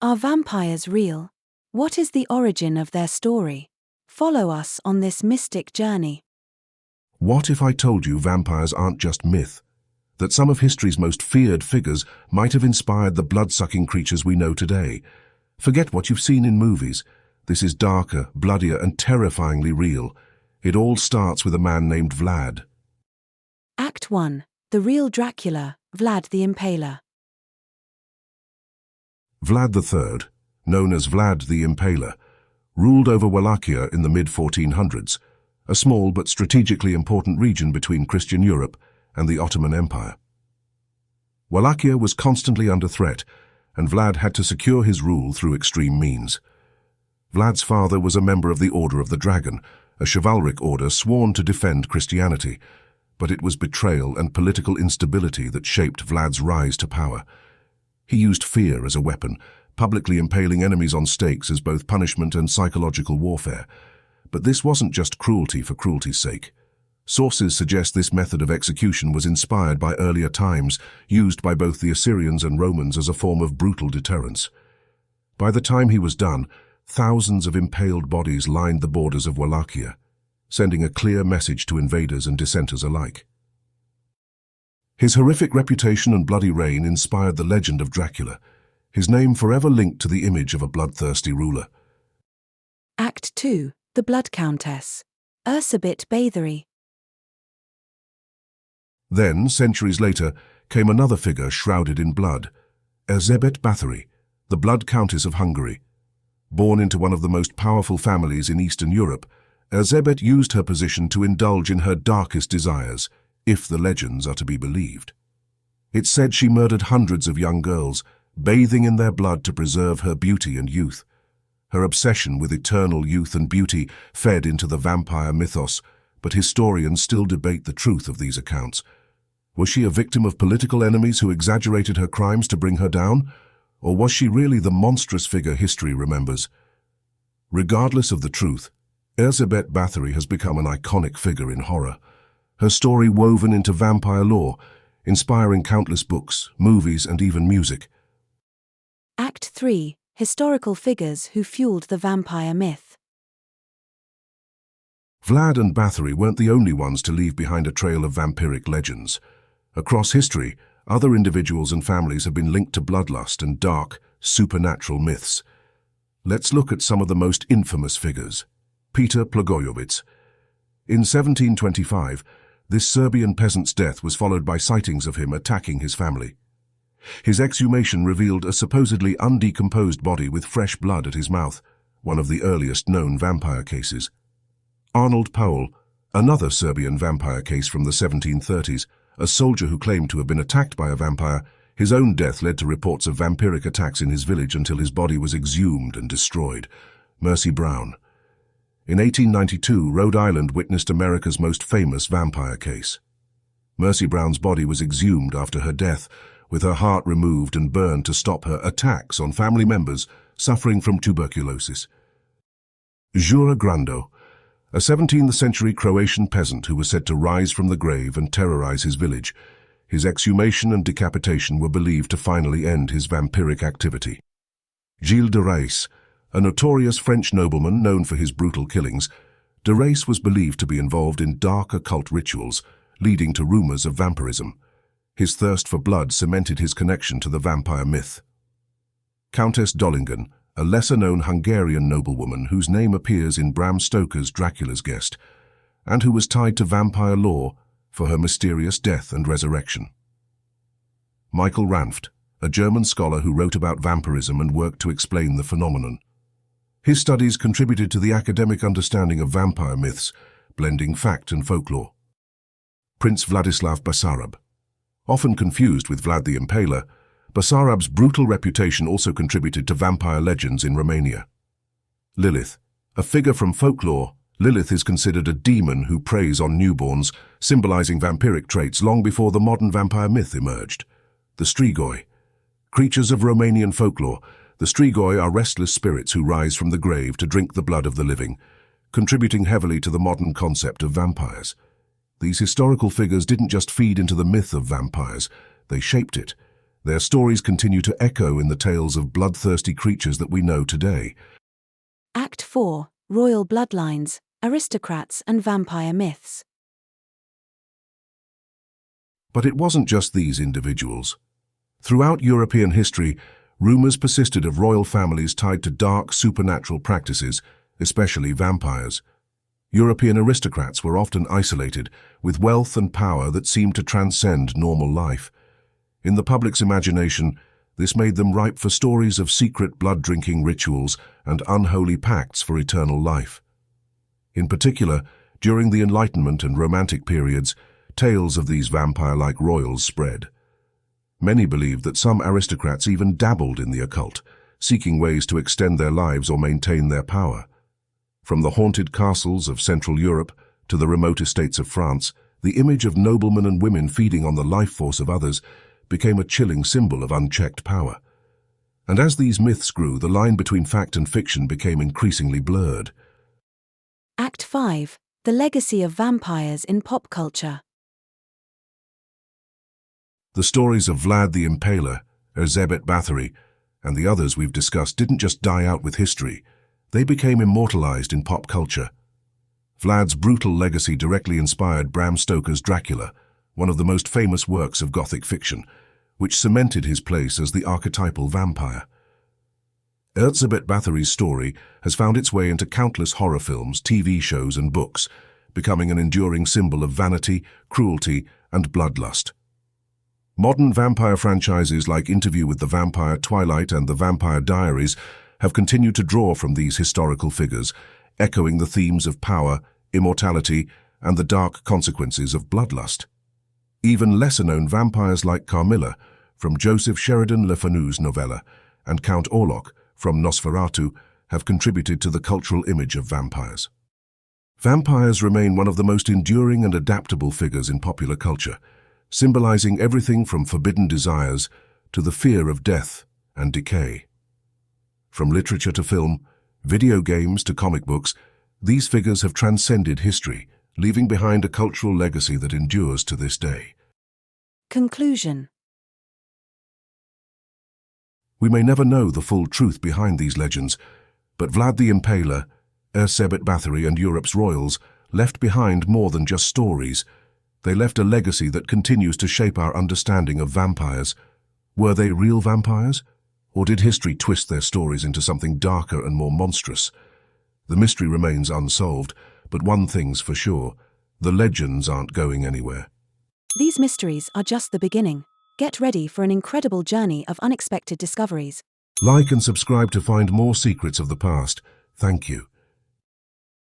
Are vampires real? What is the origin of their story? Follow us on this mystic journey. What if I told you vampires aren't just myth? That some of history's most feared figures might have inspired the blood-sucking creatures we know today? Forget what you've seen in movies. This is darker, bloodier, and terrifyingly real. It all starts with a man named Vlad. Act 1. The real Dracula, Vlad the Impaler. Vlad III, known as Vlad the Impaler, ruled over Wallachia in the mid-1400s, a small but strategically important region between Christian Europe and the Ottoman Empire. Wallachia was constantly under threat, and Vlad had to secure his rule through extreme means. Vlad's father was a member of the Order of the Dragon, a chivalric order sworn to defend Christianity, but it was betrayal and political instability that shaped Vlad's rise to power. He used fear as a weapon, publicly impaling enemies on stakes as both punishment and psychological warfare. But this wasn't just cruelty for cruelty's sake. Sources suggest this method of execution was inspired by earlier times, used by both the Assyrians and Romans as a form of brutal deterrence. By the time he was done, thousands of impaled bodies lined the borders of Wallachia, sending a clear message to invaders and dissenters alike. His horrific reputation and bloody reign inspired the legend of Dracula, his name forever linked to the image of a bloodthirsty ruler. Act 2. The Blood Countess, ErzsébetBáthory. Then, centuries later, came another figure shrouded in blood, ErzsébetBáthory, the Blood Countess of Hungary. Born into one of the most powerful families in Eastern Europe, Erzsébet used her position to indulge in her darkest desires, if the legends are to be believed. It's said she murdered hundreds of young girls, bathing in their blood to preserve her beauty and youth. Her obsession with eternal youth and beauty fed into the vampire mythos, but historians still debate the truth of these accounts. Was she a victim of political enemies who exaggerated her crimes to bring her down? Or was she really the monstrous figure history remembers? Regardless of the truth, ErzsébetBáthory has become an iconic figure in horror. Her story woven into vampire lore, inspiring countless books, movies, and even music. Act 3. Historical figures who fueled the vampire myth. Vlad and Bathory weren't the only ones to leave behind a trail of vampiric legends. Across history, other individuals and families have been linked to bloodlust and dark, supernatural myths. Let's look at some of the most infamous figures. Peter Blagojevich. In 1725, this Serbian peasant's death was followed by sightings of him attacking his family. His exhumation revealed a supposedly undecomposed body with fresh blood at his mouth, one of the earliest known vampire cases. Arnold Powell, another Serbian vampire case from the 1730s, a soldier who claimed to have been attacked by a vampire. His own death led to reports of vampiric attacks in his village until his body was exhumed and destroyed. Mercy Brown. In 1892, Rhode Island witnessed America's most famous vampire case. Mercy Brown's body was exhumed after her death, with her heart removed and burned to stop her attacks on family members suffering from tuberculosis. Jura Grando, a 17th-century Croatian peasant who was said to rise from the grave and terrorize his village. His exhumation and decapitation were believed to finally end his vampiric activity. Gilles de Rais, a notorious French nobleman known for his brutal killings, de Rais was believed to be involved in dark occult rituals, leading to rumors of vampirism. His thirst for blood cemented his connection to the vampire myth. Countess Dollingen, a lesser-known Hungarian noblewoman whose name appears in Bram Stoker's Dracula's Guest, and who was tied to vampire lore for her mysterious death and resurrection. Michael Ranft, a German scholar who wrote about vampirism and worked to explain the phenomenon. His studies contributed to the academic understanding of vampire myths, blending fact and folklore. Prince Vladislav Basarab. Often confused with Vlad the Impaler, Basarab's brutal reputation also contributed to vampire legends in Romania. Lilith. A figure from folklore, Lilith is considered a demon who preys on newborns, symbolizing vampiric traits long before the modern vampire myth emerged. The Strigoi. Creatures of Romanian folklore, the Strigoi are restless spirits who rise from the grave to drink the blood of the living, contributing heavily to the modern concept of vampires. These historical figures didn't just feed into the myth of vampires, they shaped it. Their stories continue to echo in the tales of bloodthirsty creatures that we know today. Act 4. Royal Bloodlines, Aristocrats and Vampire Myths. But it wasn't just these individuals. Throughout European history, rumors persisted of royal families tied to dark, supernatural practices, especially vampires. European aristocrats were often isolated, with wealth and power that seemed to transcend normal life. In the public's imagination, this made them ripe for stories of secret blood-drinking rituals and unholy pacts for eternal life. In particular, during the Enlightenment and Romantic periods, tales of these vampire-like royals spread. Many believed that some aristocrats even dabbled in the occult, seeking ways to extend their lives or maintain their power. From the haunted castles of Central Europe to the remote estates of France, the image of noblemen and women feeding on the life force of others became a chilling symbol of unchecked power. And as these myths grew, the line between fact and fiction became increasingly blurred. Act 5. The legacy of vampires in pop culture. The stories of Vlad the Impaler, ErzsébetBáthory, and the others we've discussed didn't just die out with history. They became immortalized in pop culture. Vlad's brutal legacy directly inspired Bram Stoker's Dracula, one of the most famous works of Gothic fiction, which cemented his place as the archetypal vampire. ErzsébetBáthory's story has found its way into countless horror films, TV shows, and books, becoming an enduring symbol of vanity, cruelty, and bloodlust. Modern vampire franchises like Interview with the Vampire, Twilight, and The Vampire Diaries have continued to draw from these historical figures, echoing the themes of power, immortality, and the dark consequences of bloodlust. Even lesser-known vampires like Carmilla, from Joseph Sheridan Le Fanu's novella, and Count Orlok, from Nosferatu, have contributed to the cultural image of vampires. Vampires remain one of the most enduring and adaptable figures in popular culture, symbolizing everything from forbidden desires to the fear of death and decay. From literature to film, video games to comic books, these figures have transcended history, leaving behind a cultural legacy that endures to this day. Conclusion. We may never know the full truth behind these legends, but Vlad the Impaler, ErzsébetBáthory, and Europe's royals left behind more than just stories. They left a legacy that continues to shape our understanding of vampires. Were they real vampires? Or did history twist their stories into something darker and more monstrous? The mystery remains unsolved, but one thing's for sure: the legends aren't going anywhere. These mysteries are just the beginning. Get ready for an incredible journey of unexpected discoveries. Like and subscribe to find more secrets of the past. Thank you.